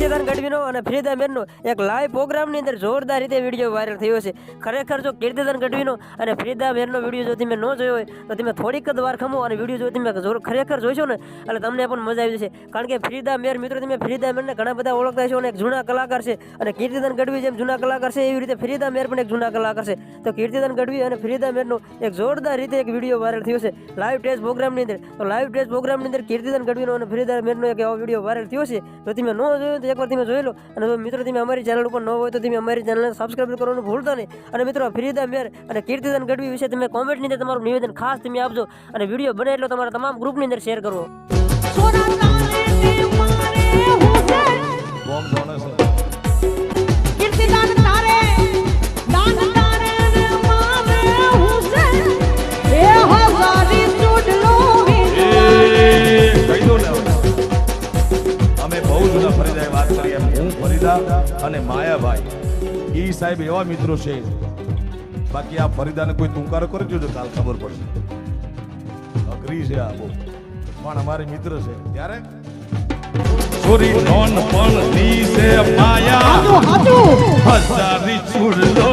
કીર્તિદાન ગઢવીનો અને ફરીદા મેરનો એક લાઈવ પ્રોગ્રામની અંદર જોરદાર રીતે વિડીયો વાયરલ થયો છે. ખરેખર જો કીર્તિદાન ગઢવીનો અને ફરીદા મેરનો વિડીયો જો તમે ન જોયો હોય તો તમે થોડીક જ વાર ખમો અને વિડીયો જો તમે ખરેખર જોઈશો ને એટલે તમને પણ મજા આવી જશે. કારણ કે ફરીદા મેર મિત્રો તમે ફરીદા મેરને ઘણા બધા ઓળખતા છો અને એક જૂના કલાકાર છે અને કીર્તિદાન ગઢવી જેમ જૂના કલાકાર છે એવી રીતે ફરીદા મેર પણ એક જૂના કલાકાર છે. તો કીર્તિદાન ગઢવી અને ફરીદા મેરનો એક જોરદાર રીતે એક વિડીયો વાયરલ થયો છે લાઈવ ટેસ્ટ પ્રોગ્રામની અંદર. તો લાઈવ ટેસ્ટ પ્રોગ્રામની અંદર કીર્તિદાન ગઢવીનો અને ફરીદા મેરનો એક એવો વિડીયો વાયરલ થયો છે. તો તમે ન જોયો તો એકવાર તમે જોઈ લો. અને મિત્રો તમે અમારી ચેનલ ઉપર ન હોય તો તમે અમારી ચેનલને સબસ્ક્રાઇબ કરવાનું ભૂલતા નહીં. અને મિત્રો ફરીદા મેર અને કીર્તિદાન ગઢવી વિશે તમે કોમેન્ટની અંદર તમારું નિવેદન ખાસ તમે આપજો અને વિડીયો બને એટલો તમારા તમામ ગ્રુપની અંદર શેર કરવો. અને માયાભાઈ ઈ સાહેબ એવા મિત્રો છે. બાકી આ ફરીદાને કોઈ તુંકારો કરી જોજો કાલ ખબર પડશે. અઘરી છે આ બહુ પણ અમારે મિત્ર છે. ત્યારે સોરી નોન પણ ની છે માયા હજારી ચૂડલો